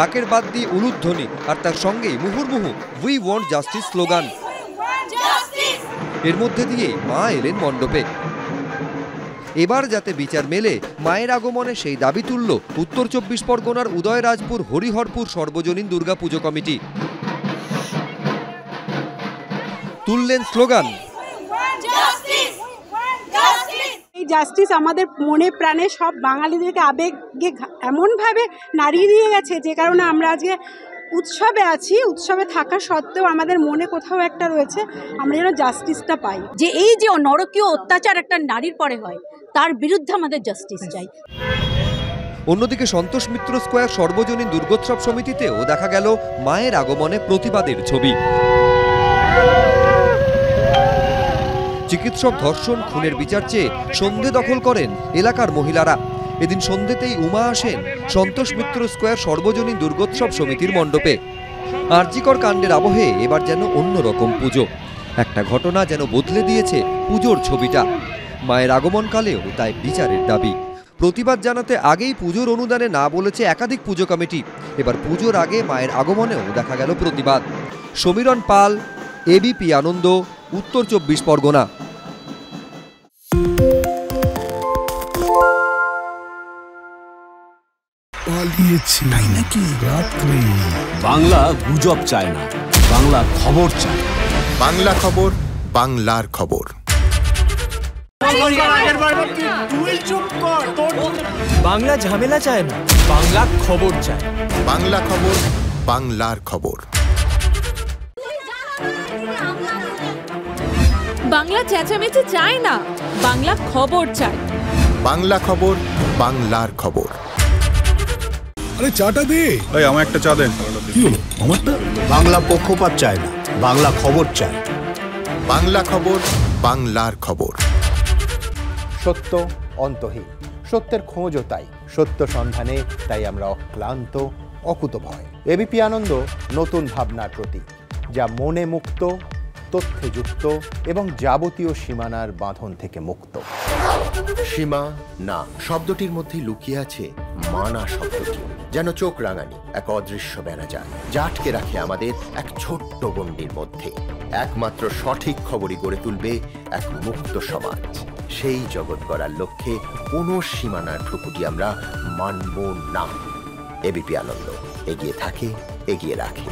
ঢাকের বাদ দিয়ে উলুধ্বনি আর তার সঙ্গেই মুহুর্মুহু উই ওয়ান্ট জাস্টিস স্লোগান। এর মধ্যে দিয়ে মা এলেন মণ্ডপে। এবার যাতে বিচার মেলে, মায়ের আগমনে সেই দাবি তুলল উত্তর 24 পরগনার উদয়রাজপুর হরিহরপুর সর্বজনীন দুর্গাপুজো কমিটি। তুললেন স্লোগান, এই জাস্টিস আমাদের মনে প্রাণে সব বাঙালিদেরকে আবেগে এমনভাবে নাড়িয়ে দিয়ে গেছে, যে কারণে আমরা আজকে উৎসবে আছি। উৎসবে থাকা সত্ত্বেও আমাদের মনে কোথাও একটা রয়েছে, আমরা যেন জাস্টিসটা পাই। যে এই যে নরকীয় অত্যাচার একটা নারীর পরে হয়, তার বিরুদ্ধে আমাদের জাস্টিস চাই। অন্যদিকে সন্তোষ মিত্র স্কোয়ার সর্বজনীন দুর্গোৎসব সমিতিতেও দেখা গেল মায়ের আগমনে প্রতিবাদের ছবি। চিকিৎসক ধর্ষণ খুনের বিচার চেয়ে সন্ধে দখল করেন এলাকার মহিলারা। এদিন সন্ধেতেই উমা আসেন সন্তোষ মিত্র স্কোয়ার সর্বজনীন দুর্গোৎসব সমিতির মণ্ডপে। আরজিকর কাণ্ডের আবহে এবার যেন অন্যরকম পুজো। একটা ঘটনা যেন বদলে দিয়েছে পুজোর ছবিটা। মায়ের আগমনকালেও তাই বিচারের দাবি। প্রতিবাদ জানাতে আগেই পুজোর অনুদানে না বলেছে একাধিক পুজো কমিটি। এবার পুজোর আগে মায়ের আগমনেও দেখা গেল প্রতিবাদ। সমীরণ পাল, এবিপি আনন্দ, উত্তর 24 পরগনা। বাংলা গুজব চায় না, বাংলা খবর চায়। বাংলা খবর, বাংলার খবর। বাংলা ঝামেলা চায় না, বাংলা খবর চায়। বাংলা খবর, বাংলার খবর। বাংলা চেঁচামেচি চায় না, বাংলা খবর চায়। বাংলা খবর, বাংলার খবর। আরে চাটা দে। এই আমার একটা চা দেন। কি হলো আমারটা? বাংলা পক্ষপাত চায় না, বাংলা খবর চায়। বাংলা খবর, বাংলার খবর। সত্য অন্তহীন, সত্যের খোঁজও তাই, সত্য সন্ধানে তাই আমরা অক্লান্ত, অকুতভয়। এবিপি আনন্দ নতুন ভাবনার প্রতীক, যা মনে মুক্ত, তথ্যে যুক্ত এবং যাবতীয় সীমানার বাঁধন থেকে মুক্ত। সীমা না শব্দটির মধ্যে লুকিয়ে আছে মানা শব্দটি, যেন চোখ রাঙানি এক অদৃশ্য ব্যানাজার, যা আটকে রাখে আমাদের এক ছোট্ট গণ্ডির মধ্যে। একমাত্র সঠিক খবরই গড়ে তুলবে এক মুক্ত সমাজ। সেই জগৎ গড়ার লক্ষ্যে কোনো সীমানার ঠুকুটি আমরা মানব না। এবিপি আনন্দ এগিয়ে থাকে, এগিয়ে রাখে।